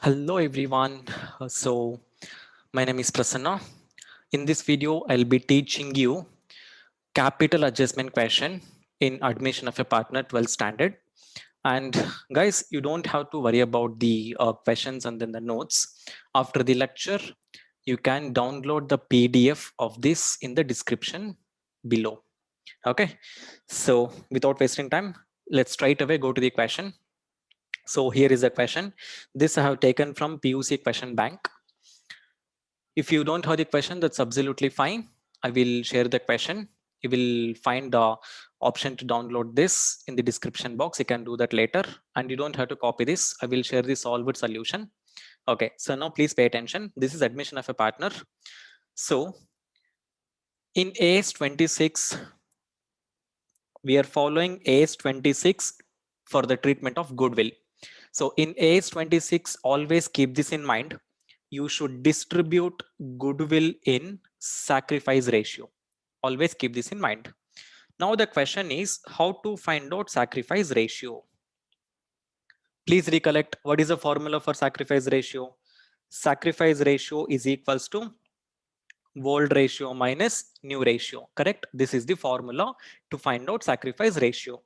Hello everyone. My name is Prasanna. In this video, I'll be teaching you capital adjustment question in admission of a partner 12 standard. And guys, you don't have to worry about the questions and then the notes. After the lecture, you can download the PDF of this in the description below. Okay. So without wasting time, let's straight away go to the question. So here is the question. This I have taken from PUC question bank. If you don't have the question, that's absolutely fine. I will share the question. You will find the option to download this in the description box. You can do that later and you don't have to copy this. I will share the solved solution. Okay, so now please pay attention. This is admission of a partner. So in AS 26, we are following AS 26 for the treatment of goodwill. So in AS 26, always keep this in mind. You should distribute goodwill in sacrifice ratio. Always keep this in mind. Now the question is how to find out sacrifice ratio. Please recollect what is the formula for sacrifice ratio. Sacrifice ratio is equals to old ratio minus new ratio. Correct? This is the formula to find out sacrifice ratio.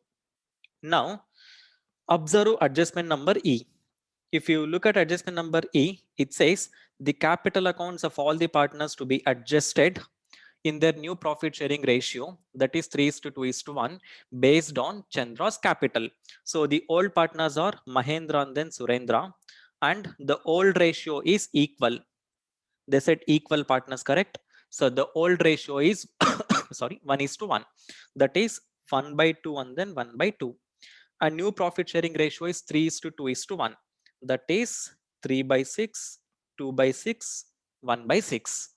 Now observe adjustment number E. If you look at adjustment number E, it says the capital accounts of all the partners to be adjusted in their new profit sharing ratio, that is 3:2:1 based on Chandra's capital. So the old partners are Mahendra and then Surendra, and the old ratio is equal. They said equal partners, correct? So the old ratio is sorry, 1:1. That is 1/2 and then 1/2. A new profit sharing ratio is 3:2:1. That is 3/6, 2/6, 1/6.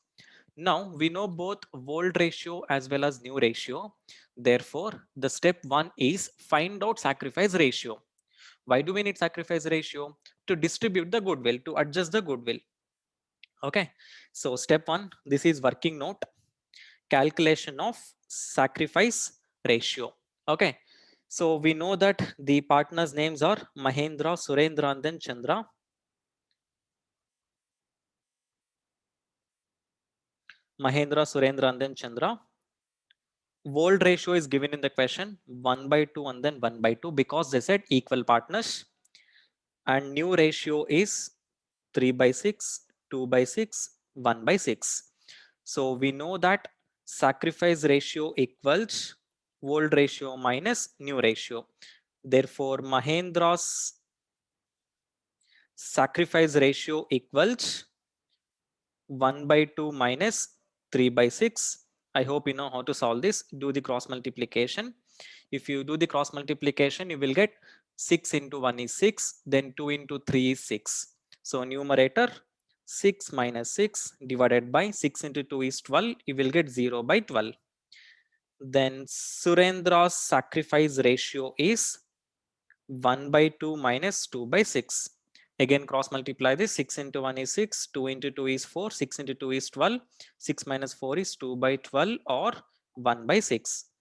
Now we know both old ratio as well as new ratio. Therefore, the step one is find out sacrifice ratio. Why do we need sacrifice ratio? To distribute the goodwill, to adjust the goodwill. Okay. So step one, this is working note, calculation of sacrifice ratio. Okay. So we know that the partners' names are Mahendra, Surendra, and then Chandra. Mahendra, Surendra, and then Chandra. Old ratio is given in the question 1/2 and then 1/2 because they said equal partners. And new ratio is 3/6, 2/6, 1/6. So we know that sacrifice ratio equals old ratio minus new ratio. Therefore, Mahendra's sacrifice ratio equals 1/2 minus 3/6. I hope you know how to solve this. Do the cross multiplication. If you do the cross multiplication, you will get 6 into 1 is 6, then 2 into 3 is 6. So numerator 6 minus 6 divided by 6 into 2 is 12. You will get 0/12. Then Surendra's sacrifice ratio is 1/2 minus 2/6. Again, cross multiply this. 6 into 1 is 6, 2 into 2 is 4, 6 into 2 is 12, 6 minus 4 is 2/12 or 1/6.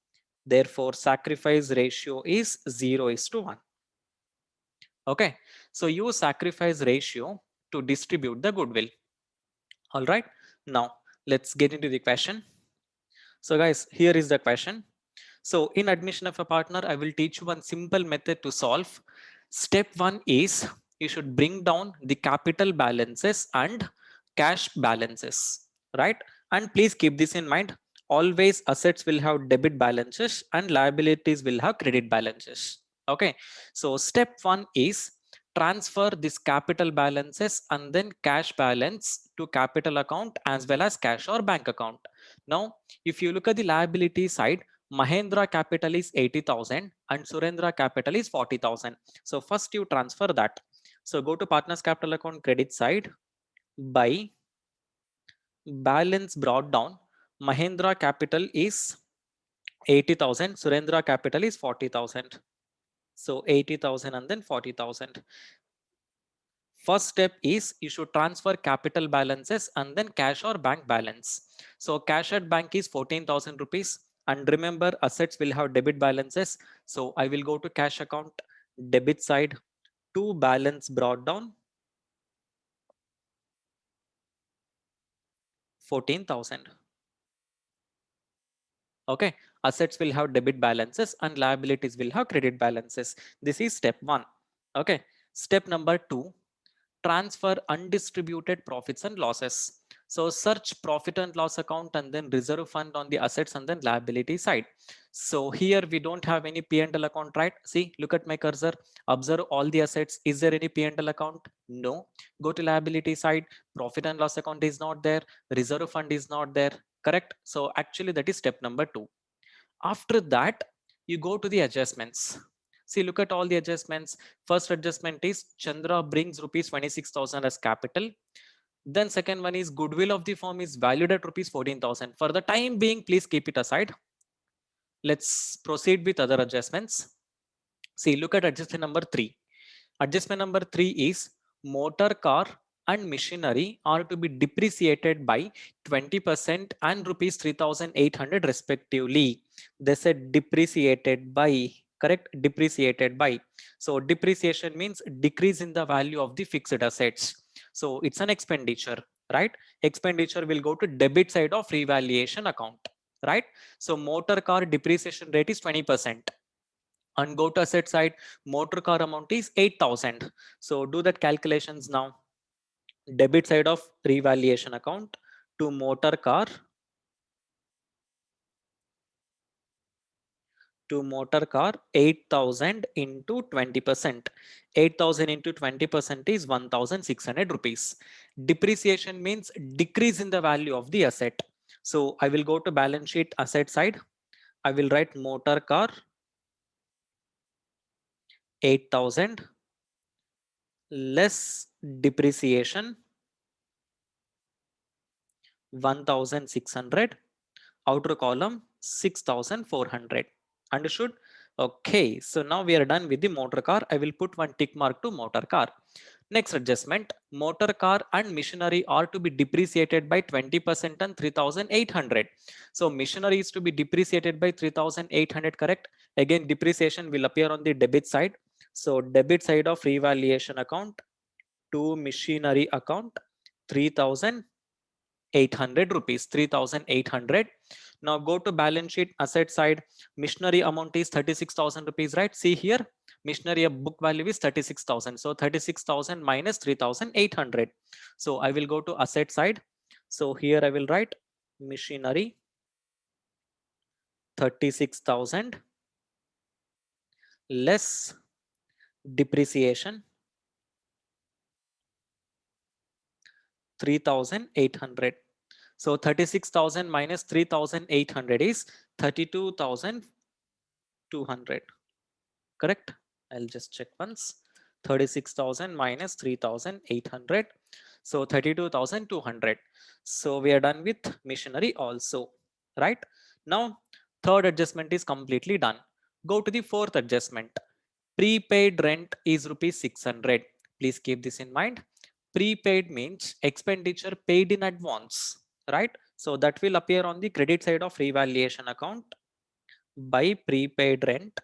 Therefore, sacrifice ratio is 0:1. Okay, so use sacrifice ratio to distribute the goodwill. All right, now let's get into the question. So guys, here is the question. So in admission of a partner, I will teach you one simple method to solve. Step one is you should bring down the capital balances and cash balances, right? And please keep this in mind. Always assets will have debit balances and liabilities will have credit balances. Okay. So step one is transfer this capital balances and then cash balance to capital account as well as cash or bank account. Now, if you look at the liability side, Mahendra capital is 80,000 and Surendra capital is 40,000. So first you transfer that. So go to partners capital account credit side. By balance brought down, Mahendra capital is 80,000, Surendra capital is 40,000. So 80,000 and then 40,000. First step is you should transfer capital balances and then cash or bank balance. So cash at bank is 14,000 rupees. And remember, assets will have debit balances. So I will go to cash account, debit side, to balance brought down. 14,000. Okay, assets will have debit balances and liabilities will have credit balances. This is step 1. Okay, step number 2, transfer undistributed profits and losses. So search profit and loss account and then reserve fund on the assets and then liability side. So here we don't have any P&L account, right? See, look at my cursor, observe all the assets. Is there any P&L account? No. Go to liability side, profit and loss account is not there, reserve fund is not there, correct? So actually that is step number 2. After that, you go to the adjustments. See, look at all the adjustments. First adjustment is Chandra brings rupees 26,000 as capital. Then second one is goodwill of the firm is valued at rupees 14,000. For the time being, please keep it aside. Let's proceed with other adjustments. See, look at adjustment number 3. Adjustment number 3 is motor car and machinery are to be depreciated by 20% and rupees 3,800 respectively. They said depreciated by, correct? Depreciated by. So depreciation means decrease in the value of the fixed assets. So it's an expenditure, right? Expenditure will go to debit side of revaluation account, right? So motor car depreciation rate is 20%. And go to asset side, motor car amount is 8,000. So do that calculations now. Debit side of revaluation account to motor car, to motor car 8,000 into 20%. 8,000 into 20% is 1,600 rupees. Depreciation means decrease in the value of the asset. So I will go to balance sheet asset side. I will write motor car 8,000 less depreciation 1,600, outer column 6,400. Understood? Okay, so now we are done with the motor car. I will put one tick mark to motor car. Next adjustment, motor car and machinery are to be depreciated by 20% and 3,800. So machinery is to be depreciated by 3,800, correct? Again, depreciation will appear on the debit side. So debit side of revaluation account to machinery account 3,800 rupees, 3,800. Now go to balance sheet asset side. Machinery amount is 36,000 rupees, right? See here, machinery book value is 36,000. So 36,000 minus 3,800. So I will go to asset side. So here I will write machinery 36,000 less depreciation 3,800. So 36,000 minus 3,800 is 32,200. Correct? I'll just check once. 36,000 minus 3,800. So 32,200. So we are done with machinery also, right? Now, third adjustment is completely done. Go to the fourth adjustment. Prepaid rent is rupees 600. Please keep this in mind. Prepaid means expenditure paid in advance, right? So that will appear on the credit side of revaluation account by prepaid rent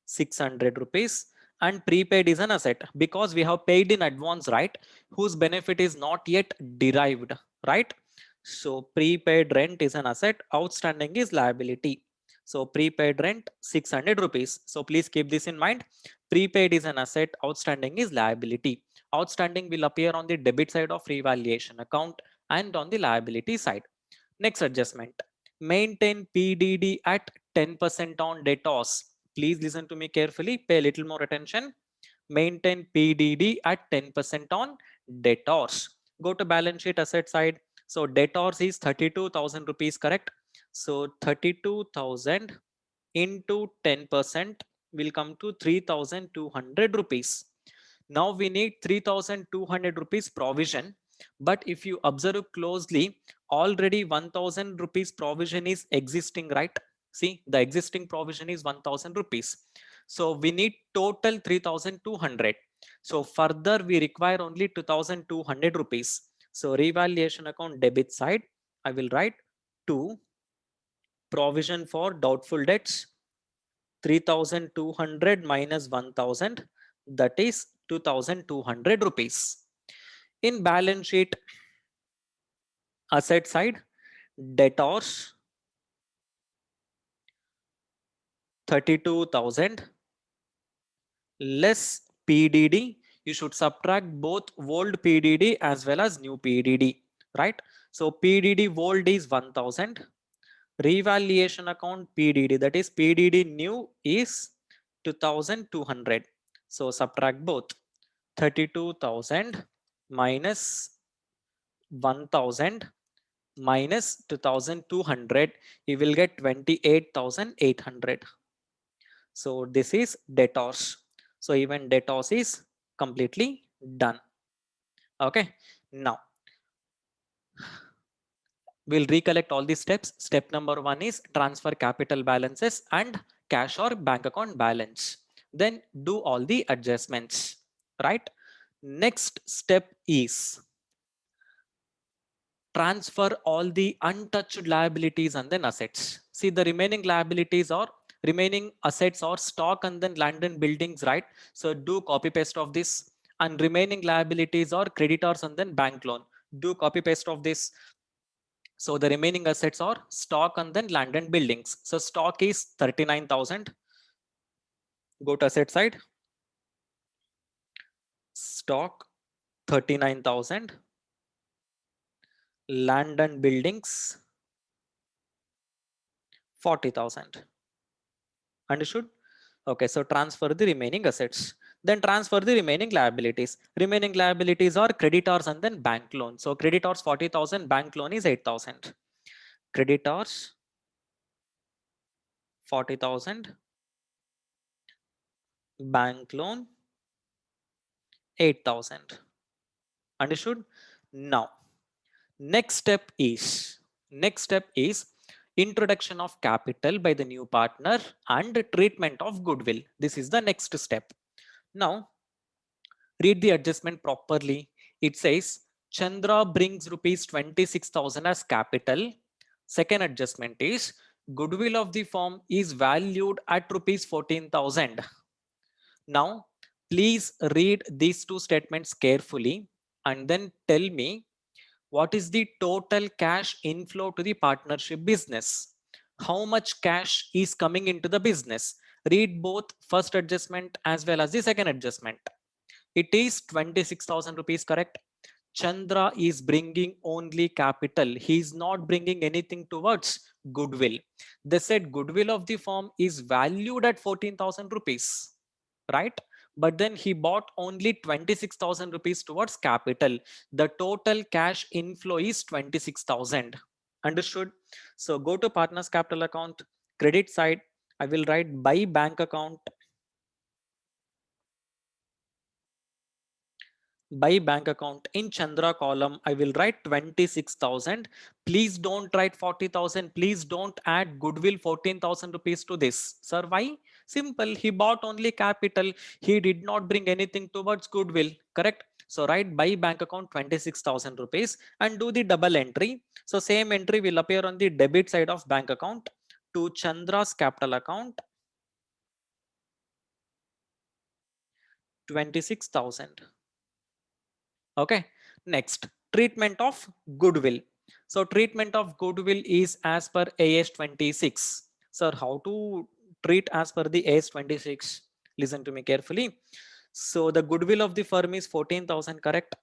600 rupees, and prepaid is an asset because we have paid in advance, right? Whose benefit is not yet derived, right? So prepaid rent is an asset, outstanding is liability. So prepaid rent 600 rupees. So please keep this in mind. Prepaid is an asset, outstanding is liability. Outstanding will appear on the debit side of revaluation account and on the liability side. Next adjustment, maintain PDD at 10% on debtors. Please listen to me carefully, pay a little more attention. Maintain PDD at 10% on debtors. Go to balance sheet asset side. So debtors is 32,000 rupees, correct? So 32,000 into 10% will come to 3,200 rupees. Now we need 3,200 rupees provision. But if you observe closely, already 1,000 rupees provision is existing, right? See, the existing provision is 1,000 rupees. So we need total 3,200. So further we require only 2,200 rupees. So revaluation account debit side, I will write 2 provision for doubtful debts 3,200 minus 1,000, that is 2,200 rupees. In balance sheet asset side, debtors 32,000 less PDD. You should subtract both old PDD as well as new PDD, right? So PDD old is 1,000. Revaluation account PDD, that is PDD new is 2,200. So subtract both. 32,000 minus 1,000 minus 2,200, you will get 28,800. So this is debtors. So even debtors is completely done. Okay. Now we'll recollect all these steps. Step number 1 is transfer capital balances and cash or bank account balance. Then do all the adjustments, right? Next step is transfer all the untouched liabilities and then assets. See, the remaining liabilities or remaining assets or stock and then land and buildings, right? So do copy paste of this, and remaining liabilities or creditors and then bank loan. Do copy paste of this. So the remaining assets are stock and then land and buildings. So stock is 39,000. Go to asset side. Stock 39,000. Land and buildings 40,000. Understood? Okay, so transfer the remaining assets. Then transfer the remaining liabilities. Remaining liabilities are creditors and then bank loan. So creditors 40,000, bank loan is 8,000. Creditors 40,000, bank loan 8,000. Understood? Now, next step is introduction of capital by the new partner and treatment of goodwill. This is the next step. Now, read the adjustment properly. It says Chandra brings rupees 26,000 as capital. Second adjustment is goodwill of the firm is valued at rupees 14,000. Now, please read these two statements carefully and then tell me what is the total cash inflow to the partnership business. How much cash is coming into the business? Read both first adjustment as well as the second adjustment. It is 26,000 rupees, correct? Chandra is bringing only capital. He is not bringing anything towards goodwill. They said goodwill of the firm is valued at 14,000 rupees, right? But then he bought only 26,000 rupees towards capital. The total cash inflow is 26,000. Understood? So go to partners capital account, credit side. I will write by bank account. By bank account in Chandra column, I will write 26,000. Please don't write 40,000. Please don't add goodwill 14,000 rupees to this. Sir, why? Simple. He bought only capital. He did not bring anything towards goodwill. Correct? So write by bank account 26,000 rupees and do the double entry. So same entry will appear on the debit side of bank account to Chandra's capital account 26,000. Okay, next, treatment of goodwill. So treatment of goodwill is as per AS 26. Sir, how to treat as per the AS 26? Listen to me carefully. So the goodwill of the firm is 14,000, correct?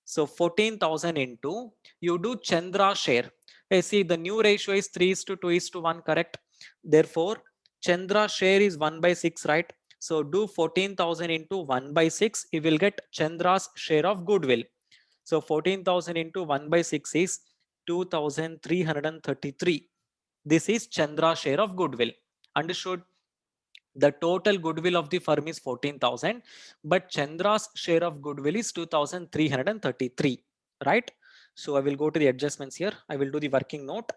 So 14,000 into, you do Chandra share. Hey, see, the new ratio is 3 is to 2 is to 1, correct? Therefore, Chandra share is 1 by 6, right? So do 14,000 into 1 by 6, you will get Chandra's share of goodwill. So 14,000 into 1 by 6 is 2,333. This is Chandra's share of goodwill. Understood? The total goodwill of the firm is 14,000, but Chandra's share of goodwill is 2,333, right? So I will go to the adjustments here. I will do the working note.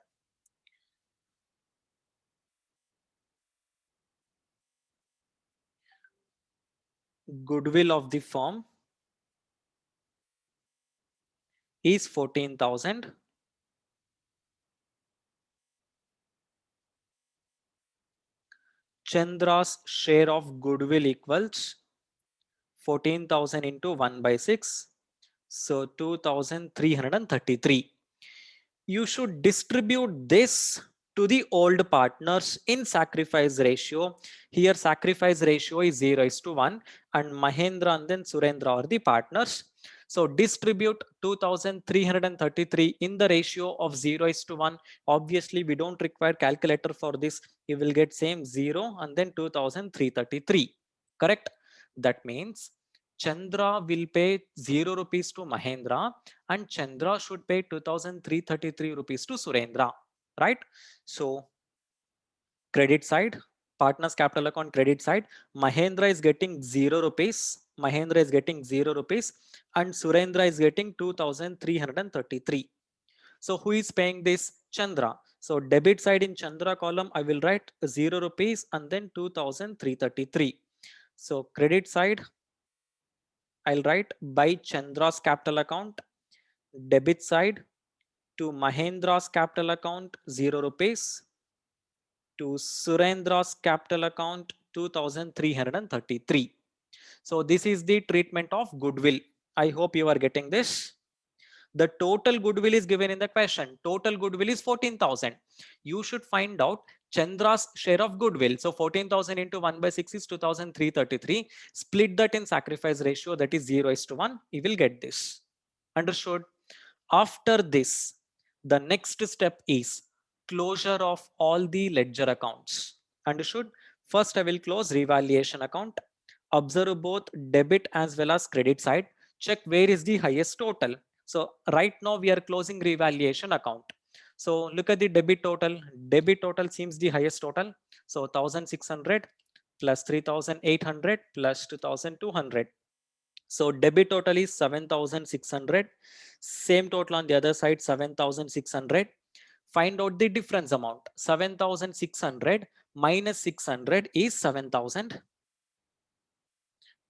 Goodwill of the firm is 14,000. Chandra's share of goodwill equals 14,000 into 1 by 6. So 2333. You should distribute this to the old partners in sacrifice ratio. Here sacrifice ratio is 0:1 and Mahendra and then Surendra are the partners. So distribute 2333 in the ratio of 0:1. Obviously we don't require calculator for this. You will get same 0 and then 2333. Correct? That means Chandra will pay 0 rupees to Mahendra and Chandra should pay 2333 rupees to Surendra, right? So credit side, partners capital account credit side, Mahendra is getting 0 rupees. Mahendra is getting 0 rupees and Surendra is getting 2333. So who is paying this? Chandra. So debit side in Chandra column, I will write 0 rupees and then 2333. So credit side, I'll write by Chandra's capital account. Debit side to Mahendra's capital account 0 rupees, to Surendra's capital account 2333. So this is the treatment of goodwill. I hope you are getting this. The total goodwill is given in the question. Total goodwill is 14,000. You should find out Chandra's share of goodwill. So 14,000 into 1/6 is 2333. Split that in sacrifice ratio, that is 0:1. You will get this. Understood? After this, the next step is closure of all the ledger accounts. Understood? First, I will close revaluation account. Observe both debit as well as credit side. Check where is the highest total. So right now we are closing revaluation account. So look at the debit total. Debit total seems the highest total. So 1600 plus 3800 plus 2200. So debit total is 7600. Same total on the other side, 7600. Find out the difference amount. 7600 minus 600 is 7000.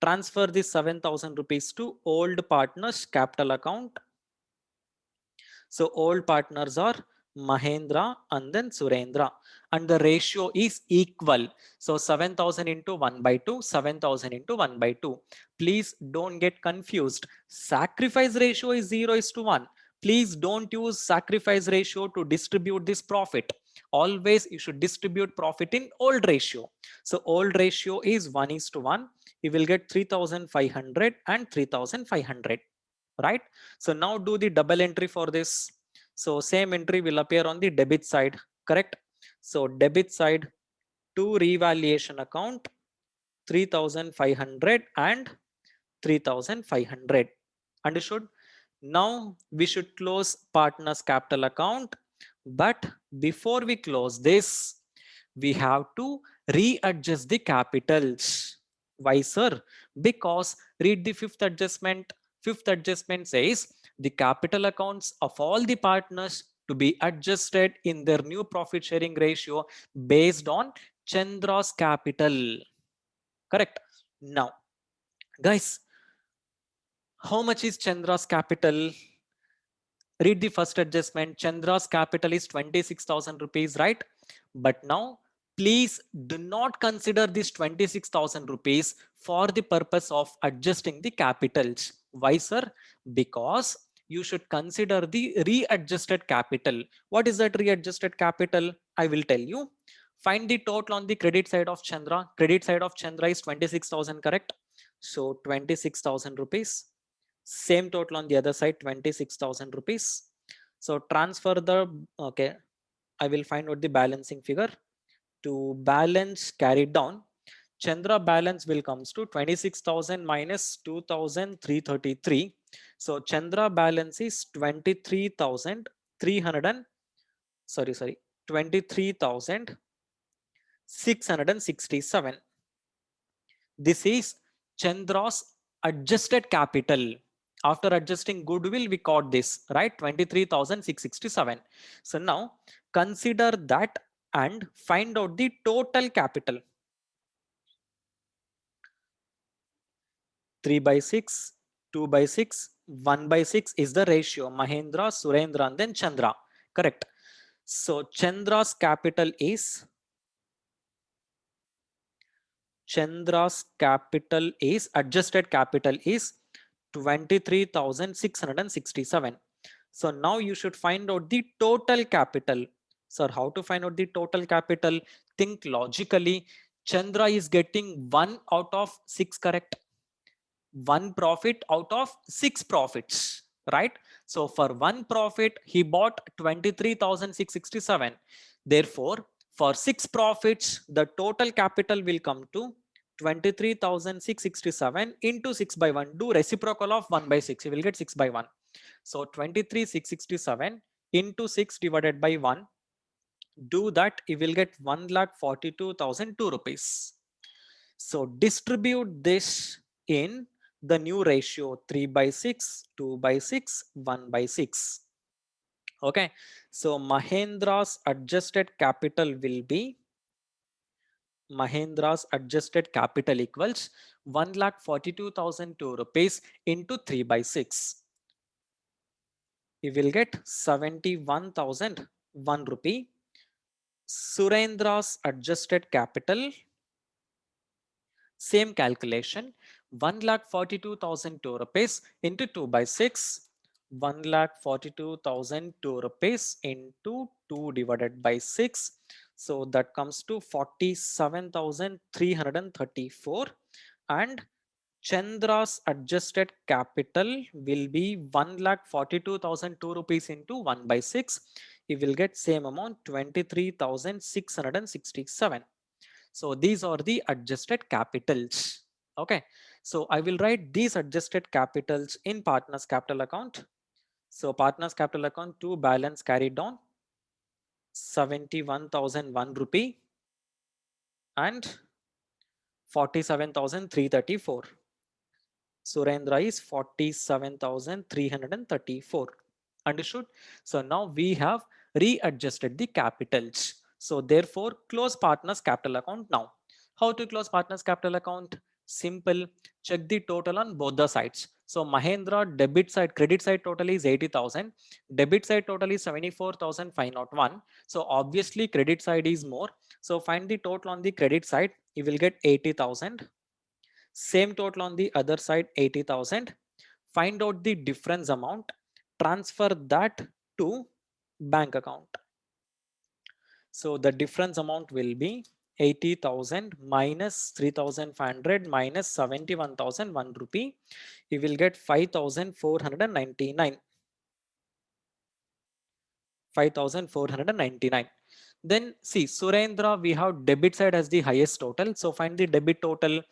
Transfer this 7000 rupees to old partners capital account. So old partners are Mahendra and then Surendra, and the ratio is equal. So 7000 into 1/2, 7000 into 1/2. Please don't get confused. Sacrifice ratio is 0:1. Please don't use sacrifice ratio to distribute this profit. Always you should distribute profit in old ratio. So old ratio is 1:1. You will get 3500 and 3500. Right? So now do the double entry for this. So same entry will appear on the debit side, correct? So debit side to revaluation account 3500 and 3500. Understood? Now we should close partners capital account, but before we close this, we have to readjust the capitals. Why, sir? Because read the fifth adjustment. Fifth adjustment says the capital accounts of all the partners to be adjusted in their new profit sharing ratio based on Chandra's capital. Correct. Now, guys, how much is Chandra's capital? Read the first adjustment. Chandra's capital is 26,000 rupees, right? But now please do not consider this 26,000 rupees for the purpose of adjusting the capitals. Why, sir? Because you should consider the readjusted capital. What is that readjusted capital? I will tell you. Find the total on the credit side of Chandra. Credit side of Chandra is 26,000, correct? So 26,000 rupees. Same total on the other side, 26,000 rupees. So transfer the, okay, I will find out the balancing figure. To balance carried down, Chandra balance will comes to 26,000 minus 2,333. So Chandra balance is 23,300 and, sorry, 23,667. This is Chandra's adjusted capital. After adjusting goodwill, we got this, right? 23,667. So now consider that and find out the total capital. 3/6, 2/6, 1/6 is the ratio. Mahendra, Surendra, and then Chandra. Correct. So Chandra's capital is adjusted capital is 23,667. So now you should find out the total capital. Sir, how to find out the total capital? Think logically. Chandra is getting 1 out of 6 correct. 1 profit out of 6 profits, right? So for 1 profit, he bought 23,667. Therefore, for 6 profits, the total capital will come to 23,667 into 6 by 1. Do reciprocal of 1 by 6. You will get 6 by 1. So 23,667 into 6 divided by 1. Do that, you will get 1,42,002 rupees. So distribute this in the new ratio 3 by 6, 2 by 6, 1 by 6. Okay, so Mahendra's adjusted capital will be equals 1,42,002 rupees into 3 by 6. You will get 71,001 rupee. Surendra's adjusted capital, same calculation, 1,42,002 rupees into 2 by 6, 1,42,002 rupees into 2 divided by 6. So that comes to 47,334, and Chandra's adjusted capital will be 1,42,002 rupees into 1 by 6. You will get same amount 23,667. So these are the adjusted capitals. Okay, so I will write these adjusted capitals in partners capital account. So partners capital account to balance carried down 71,001 rupee and 47,334. Surendra is 47,334. Understood? So now we have readjusted the capitals. So therefore, close partners capital account now. How to close partners capital account? Simple. Check the total on both the sides. So Mahendra debit side, credit side total is 80,000. Debit side total is 74,501. So obviously credit side is more. So find the total on the credit side. You will get 80,000. Same total on the other side, 80,000. Find out the difference amount, transfer that to bank account. So the difference amount will be 80,000 minus 3,500 minus 71,001 rupee. You will get 5,499. 5,499. Then see, Surendra, we have debit side as the highest total. So find the debit total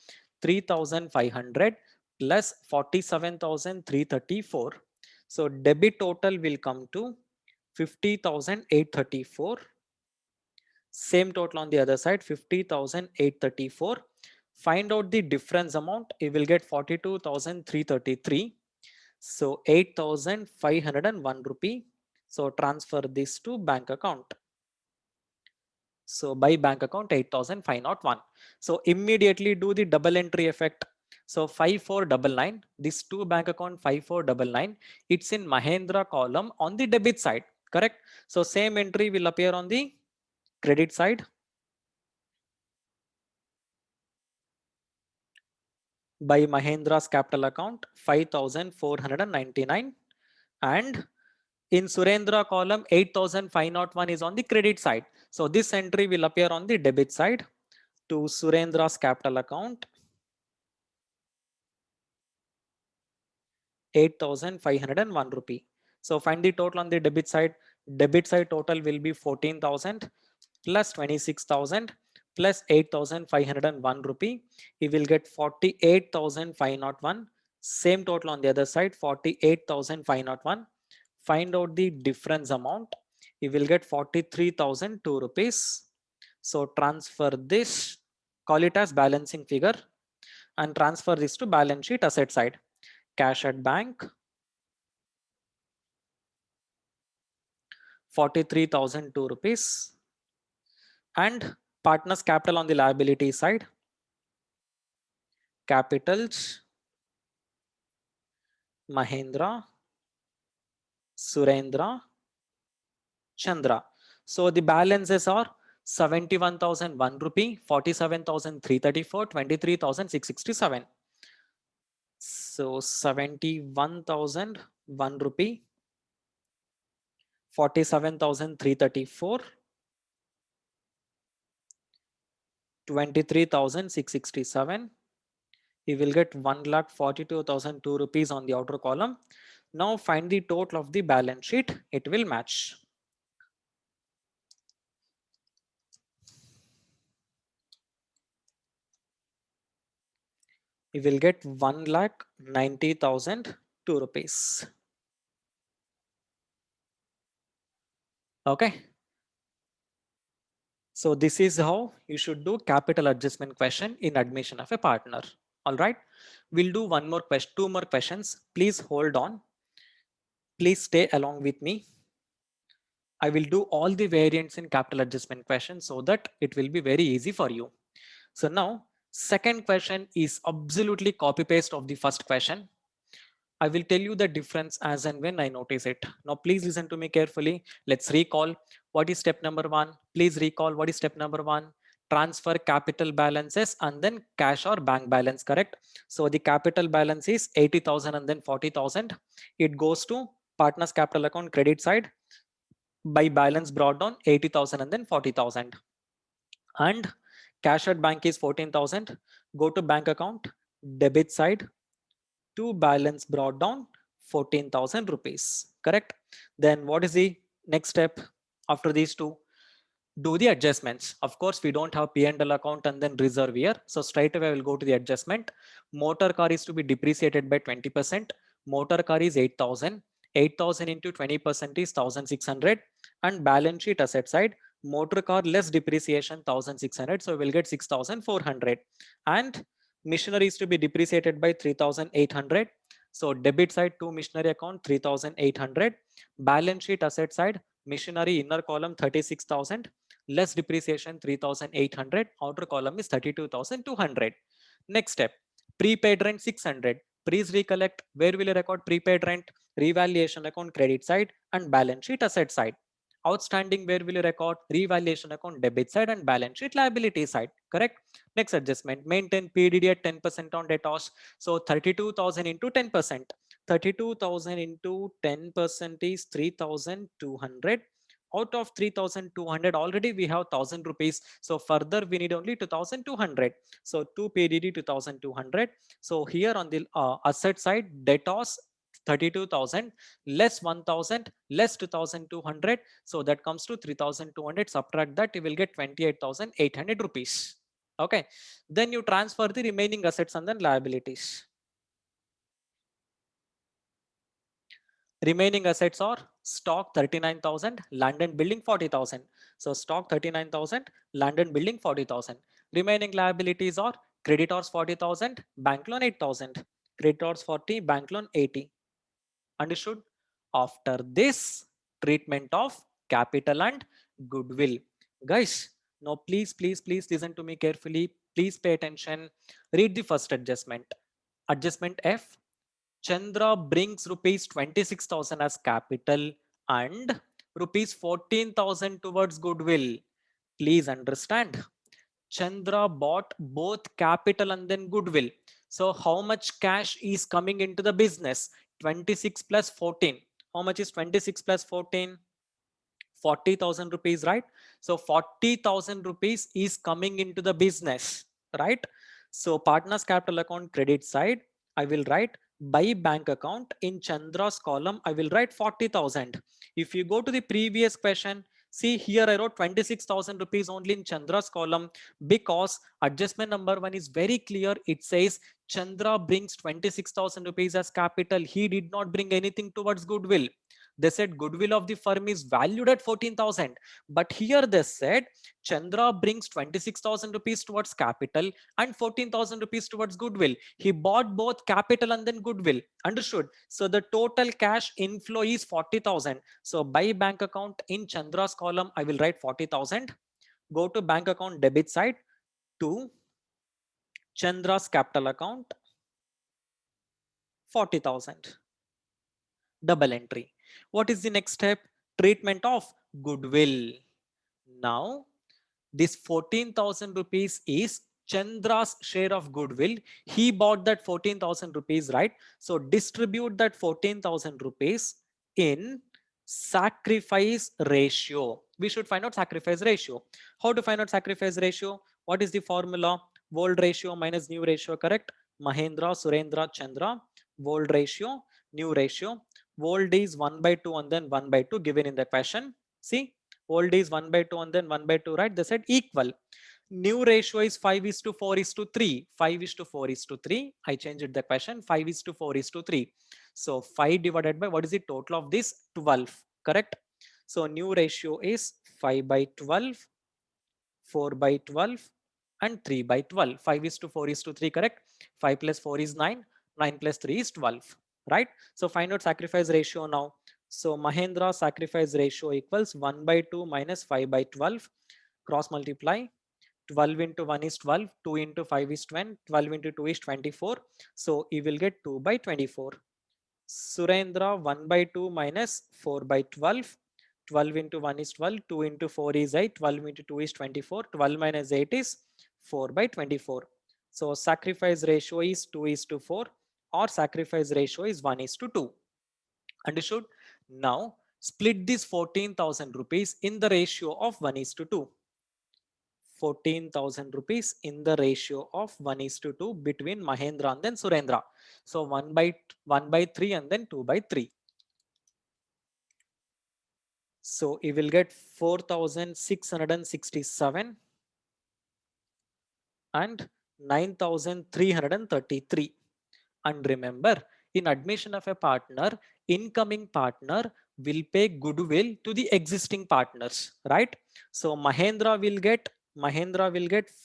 3,500 plus 47,334. So debit total will come to 50,834. Same total on the other side, 50,834. Find out the difference amount. You will get 42,333. So 8,501 rupee. So transfer this to bank account. So by bank account 8,501. So immediately do the double entry effect. So 5499, this to bank account 5499, it's in Mahendra column on the debit side, correct? So same entry will appear on the credit side. By Mahendra's capital account 5,499, and in Surendra column 8,501 is on the credit side. So this entry will appear on the debit side to Surendra's capital account 8,501 rupee. So find the total on the debit side. Debit side total will be 14,000 plus 26,000 plus 8,501 rupee. You will get 48,501. Same total on the other side, 48,501. Find out the difference amount. You will get 43,002 rupees. So transfer this, call it as balancing figure, and transfer this to balance sheet asset side. Cash at bank 43,002 rupees, and partners capital on the liability side, capitals Mahendra, Surendra, Chandra. So the balances are 71,001 rupee, 47,334, 23,667. So 71,001 rupee, 47,334, 23,667. He will get 1,42,002 rupees on the outer column. Now find the total of the balance sheet. It will match. You will get 1,90,002 rupees. Okay. So this is how you should do capital adjustment question in admission of a partner. All right. We'll do one more question, two more questions. Please hold on. Please stay along with me. I will do all the variants in capital adjustment question so that it will be very easy for you. So now second question is absolutely copy paste of the first question. I will tell you the difference as and when I notice it. Now please listen to me carefully. Let's recall what is step number one. Please recall what is step number one. Transfer capital balances and then cash or bank balance, correct? So the capital balance is 80,000 and then 40,000. It goes to partners capital account credit side by balance brought down 80,000 and then 40,000. And cash at bank is 14,000. Go to bank account debit side to balance brought down 14,000 rupees, correct? Then what is the next step after these two? Do the adjustments. Of course, we don't have P&L account and then reserve here. So straight away I will go to the adjustment. Motor car is to be depreciated by 20%. Motor car is 8,000. 8,000 into 20% is 1,600. And balance sheet asset side, motor car less depreciation 1,600. So we'll get 6,400. And machinery is to be depreciated by 3,800. So debit side to machinery account 3,800. Balance sheet asset side, machinery inner column 36,000. Less depreciation 3,800. Outer column is 32,200. Next step, prepaid rent 600. Please recollect where will you record prepaid rent? Revaluation account credit side and balance sheet asset side. Outstanding where will you record? Revaluation account debit side and balance sheet liability side, correct? Next adjustment, maintain PDD at 10% on debtors. So 32,000 into 10%. 32,000 into 10% is 3,200. Out of 3,200 already we have 1,000 rupees. So further we need only 2,200. So 2 PDD 2,200. So here on the asset side, debtors 32,000 less 1,000 less 2,200. So that comes to 3,200. Subtract that, you will get 28,800 rupees. Okay. Then you transfer the remaining assets and then liabilities. Remaining assets are stock 39,000, land and building 40,000. So stock 39,000, land and building 40,000. Remaining liabilities are creditors 40,000, bank loan 8,000. Creditors 40, bank loan 80. Understood? After this, treatment of capital and goodwill. Guys, now please listen to me carefully. Please pay attention. Read the first adjustment. Adjustment F. Chandra brings rupees 26,000 as capital and rupees 14,000 towards goodwill. Please understand. Chandra bought both capital and then goodwill. So how much cash is coming into the business? 26 plus 14. How much is 26 plus 14? 40,000 rupees, right? So 40,000 rupees is coming into the business, right? So partners capital account credit side, I will write by bank account. In Chandra's column, I will write 40,000. If you go to the previous question, see here I wrote 26,000 rupees only in Chandra's column because adjustment number one is very clear. It says Chandra brings 26,000 rupees as capital. He did not bring anything towards goodwill. They said goodwill of the firm is valued at 14,000. But here they said Chandra brings 26,000 rupees towards capital and 14,000 rupees towards goodwill. He bought both capital and then goodwill. Understood? So the total cash inflow is 40,000. So by bank account in Chandra's column, I will write 40,000. Go to bank account debit side to Chandra's capital account 40,000. Double entry. What is the next step? Treatment of goodwill. Now, this 14,000 rupees is Chandra's share of goodwill. He bought that 14,000 rupees, right? So distribute that 14,000 rupees in sacrifice ratio. We should find out sacrifice ratio. How to find out sacrifice ratio? What is the formula? Old ratio minus new ratio, correct? Mahendra, Surendra, Chandra. Old ratio, new ratio. Old is 1 by 2 and then 1 by 2 given in the question. See, old is 1 by 2 and then 1 by 2, right? They said equal. New ratio is 5 is to 4 is to 3. 5 is to 4 is to 3. I changed the question. 5 is to 4 is to 3. So 5 divided by what is the total of this? 12. Correct. So new ratio is 5 by 12, 4 by 12, and 3 by 12. 5 is to 4 is to 3. Correct. 5 plus 4 is 9. 9 plus 3 is 12. Right. So find out sacrifice ratio now. So Mahendra sacrifice ratio equals 1 by 2 minus 5 by 12. Cross multiply. 12 into 1 is 12, 2 into 5 is 20, 12 into 2 is 24. So you will get 2 by 24. Surendra 1 by 2 minus 4 by 12. 12 into 1 is 12, 2 into 4 is 8, 12 into 2 is 24, 12 minus 8 is 4 by 24. So sacrifice ratio is 2 is to 4 or sacrifice ratio is 1 is to 2. Understood? Now split this 14,000 rupees in the ratio of 1 is to 2. 14,000 rupees in the ratio of 1 is to 2 between Mahendra and then Surendra. So 1 by 3 and then 2 by 3. So you will get 4,667 and 9,333. And remember, in admission of a partner, incoming partner will pay goodwill to the existing partners, right? So Mahendra will get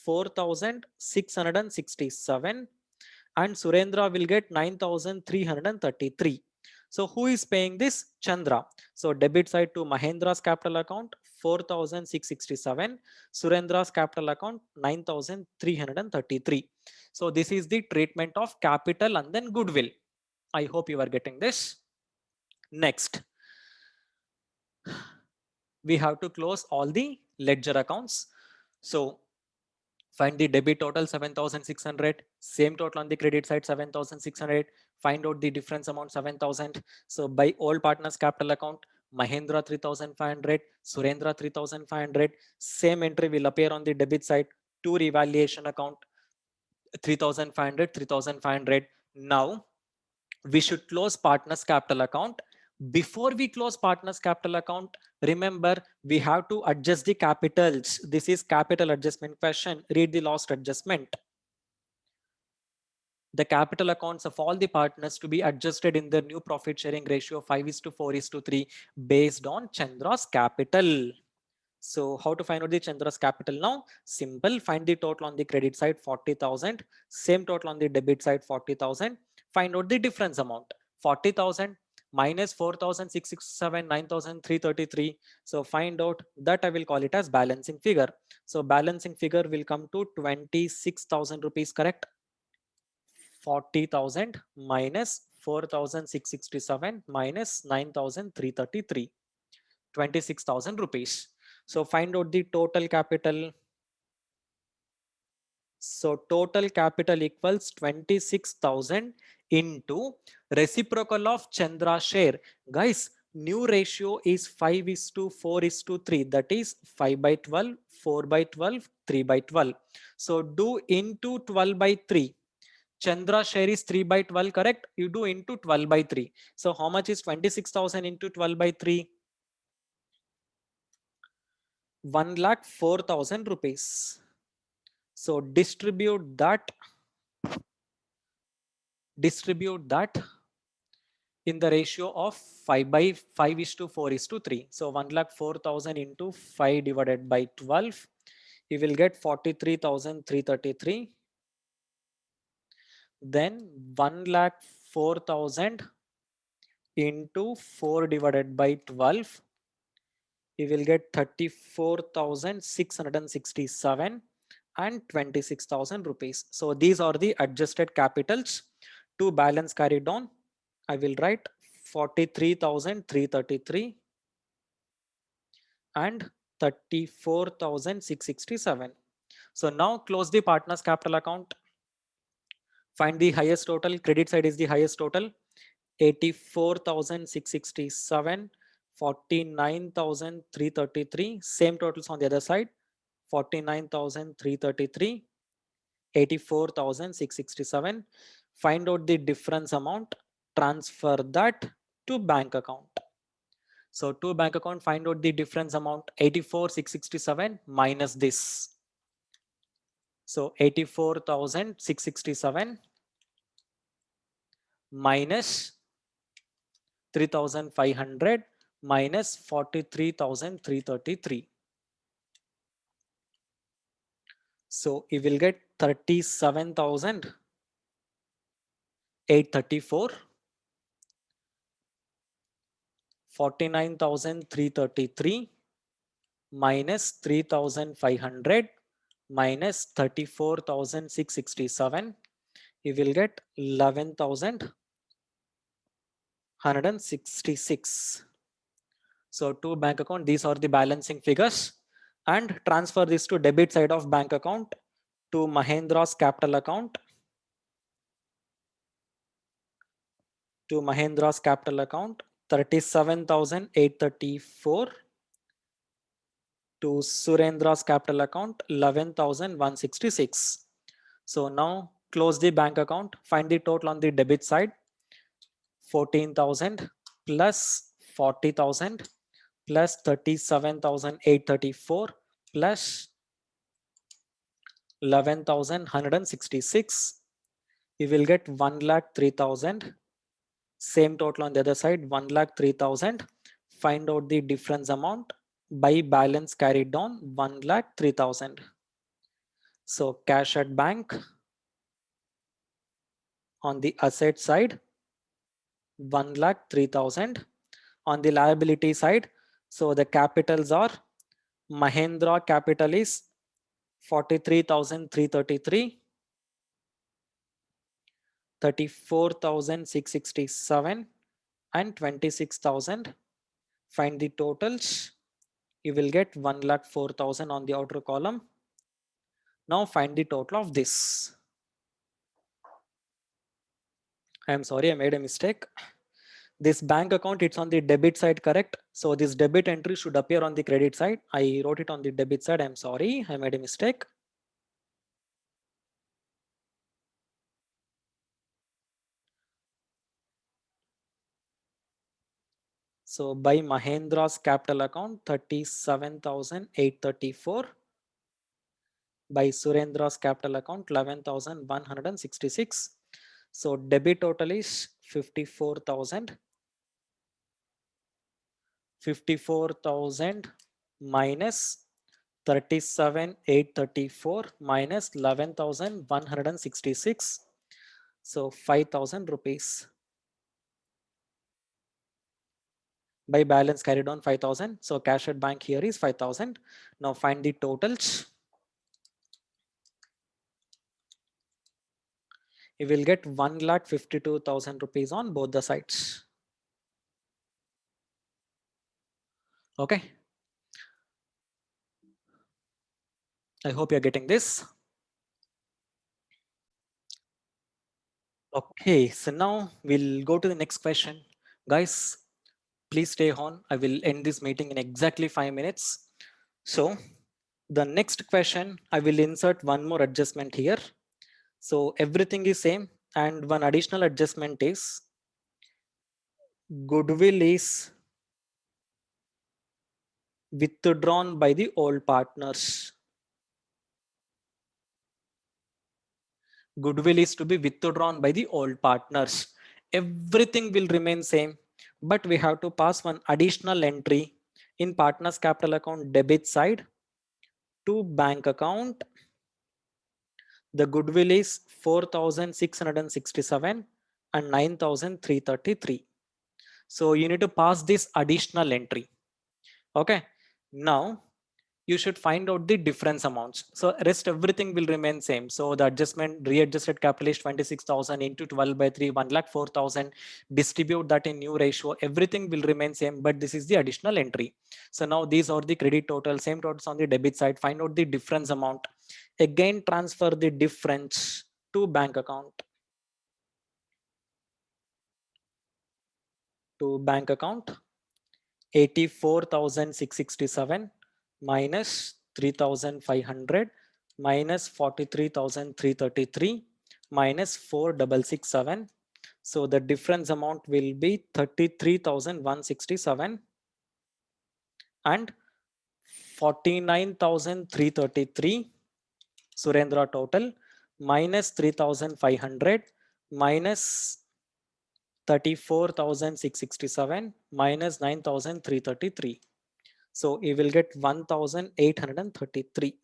4,667 and Surendra will get 9,333. So who is paying this? Chandra. So debit side to Mahendra's capital account 4,667, Surendra's capital account 9,333. So this is the treatment of capital and then goodwill. I hope you are getting this. Next, we have to close all the ledger accounts. So find the debit total 7,600, same total on the credit side 7,600, find out the difference amount 7,000. So by all partners capital account, Mahendra 3,500, Surendra 3,500, same entry will appear on the debit side to revaluation account 3,500, 3,500. Now we should close partners capital account. Before we close partners capital account, remember we have to adjust the capitals. This is capital adjustment question. Read the last adjustment. The capital accounts of all the partners to be adjusted in the new profit sharing ratio 5 is to 4 is to 3 based on Chandra's capital. So how to find out the Chandra's capital now? Simple. Find the total on the credit side 40,000. Same total on the debit side 40,000. Find out the difference amount. 40,000 minus 4,667, 9,333. So find out that. I will call it as balancing figure. So balancing figure will come to 26,000 rupees, correct? 40,000 minus 4,667 minus 9,333. 26,000 rupees. So find out the total capital. So total capital equals 26,000 into reciprocal of Chandra share. Guys, new ratio is 5 is to 4 is to 3. That is 5 by 12, 4 by 12, 3 by 12. So do into 12 by 3. Chandra share is 3 by 12, correct? You do into 12 by 3. So how much is 26,000 into 12 by 3? 1,04,000 rupees. So distribute that in the ratio of 5 by 5 is to 4 is to 3. So 1,04,000 into 5 divided by 12. You will get 43,333. Then 1,04,000 into 4 divided by 12. You will get 34,667 and 26,000 rupees. So these are the adjusted capitals. To balance carried on, I will write 43,333 and 34,667. So now close the partner's capital account. Find the highest total. Credit side is the highest total. 84,667, 49,333. Same totals on the other side. 49,333, 84,667. Find out the difference amount. Transfer that to bank account. So to bank account, find out the difference amount. 84,667 minus this. So 84,667 minus 3,500 minus 43,333. So you will get 37,834, 49,333 minus 3,500 minus 34,667. You will get 11,166. So to bank account, these are the balancing figures, and transfer this to debit side of bank account to Mahendra's capital account. To Mahendra's capital account, 37,834 to Surendra's capital account, 11,166. So now close the bank account, find the total on the debit side. 14,000 plus 40,000 plus 37,834 plus 11,166. You will get 1,03,000. Same total on the other side, 1,03,000. Find out the difference amount by balance carried down, 1,03,000. So cash at bank on the asset side, 1,03,000. On the liability side, so the capitals are Mahendra capital is 43,333, 34,667 and 26,000. Find the totals. You will get 1,04,000 on the outer column. Now find the total of this. I'm sorry, I made a mistake. This bank account, it's on the debit side, correct? So this debit entry should appear on the credit side. I wrote it on the debit side. I'm sorry, I made a mistake. So by Mahendra's capital account, 37,834. By Surendra's capital account, 11,166. So debit total is 54,000. 54,000 minus 37,834 minus 11,166. So 5,000 rupees. By balance carried on 5,000. So cash at bank here is 5,000. Now find the totals. You will get 1,52,000 rupees on both the sides. Okay. I hope you're getting this. Okay, so now we'll go to the next question. Guys, please stay on. I will end this meeting in exactly 5 minutes. So the next question, I will insert one more adjustment here. So everything is same, and one additional adjustment is goodwill is withdrawn by the old partners. Goodwill is to be withdrawn by the old partners. Everything will remain same, but we have to pass one additional entry in partners capital account debit side to bank account. The goodwill is 4,667 and 9,333. So you need to pass this additional entry. Okay, now you should find out the difference amounts. So rest everything will remain same. So the adjustment readjusted capital is 26,000 into 12 by 3, 1,04,000. Distribute that in new ratio. Everything will remain same, but this is the additional entry. So now these are the credit total, same totals on the debit side. Find out the difference amount. Again, transfer the difference to bank account. To bank account, 84,667 minus 3,500 minus 43,333 minus 4,667. So the difference amount will be 33,167 and 49,333 Surendra total minus 3,500 minus 34,667 minus 9,333. So you will get 1,833.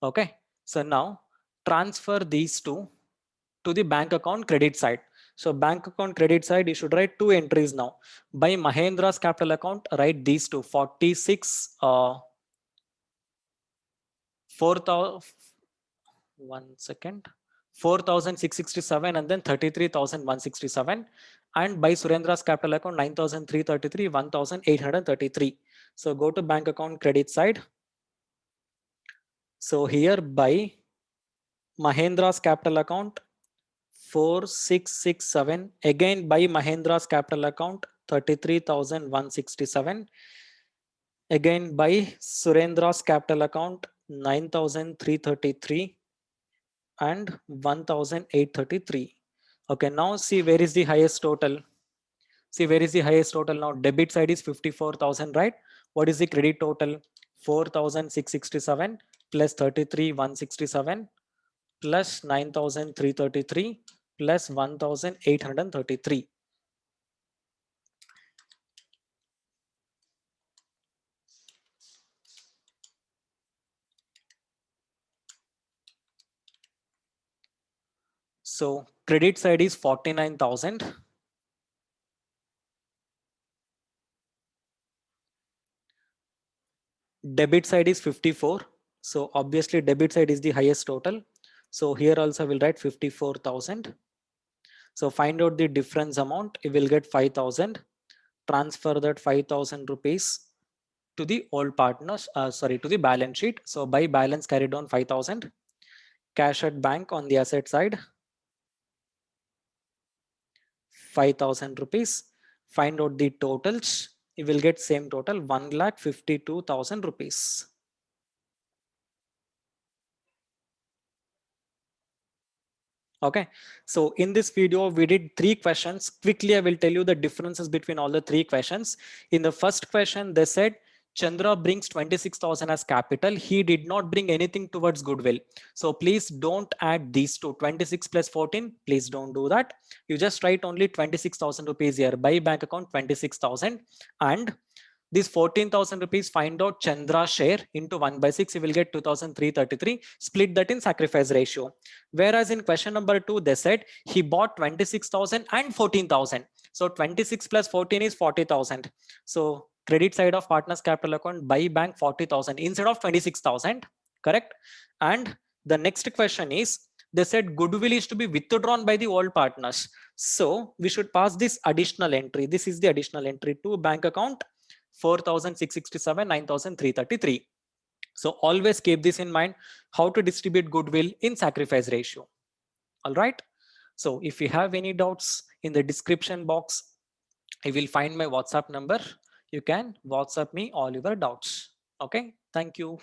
Okay. So now transfer these two to the bank account credit side. So bank account credit side, you should write two entries now. By Mahendra's capital account, write these two, 46, 4,000, 4,667 and then 33,167. And by Surendra's capital account, 9,333, 1,833. So go to bank account credit side. So here by Mahendra's capital account, 4,667. Again by Mahendra's capital account, 33,167. Again by Surendra's capital account, 9,333 and 1,833. Okay, now see where is the highest total. See where is the highest total now. Debit side is 54,000, right? What is the credit total? 4,667 plus 33,167 plus 9,333 plus 1,833. So credit side is 49,000. Debit side is 54. So obviously debit side is the highest total. So here also we'll write 54,000. So find out the difference amount. You will get 5,000. Transfer that 5,000 rupees to the old partners, to the balance sheet. So by balance carried on 5,000. Cash at bank on the asset side, 5,000 rupees. Find out the totals. You will get same total, 1,52,000 rupees. Okay, so in this video, we did 3 questions. Quickly, I will tell you the differences between all the 3 questions. In the first question, they said Chandra brings 26,000 as capital. He did not bring anything towards goodwill. So please don't add these two, 26 plus 14. Please don't do that. You just write only 26,000 rupees here. By bank account 26,000 and this 14,000 rupees, find out Chandra's share into 1/6. You will get 2,333. Split that in sacrifice ratio. Whereas in question number 2, they said he bought 26,000 and 14,000. So 26 plus 14 is 40,000. So credit side of partners capital account by bank 40,000 instead of 26,000. Correct. And the next question is, they said goodwill is to be withdrawn by the old partners. So we should pass this additional entry. This is the additional entry to bank account 4,667, 9,333. So always keep this in mind, how to distribute goodwill in sacrifice ratio. All right. So if you have any doubts, in the description box, you will find my WhatsApp number. You can WhatsApp me all your doubts. Okay. Thank you.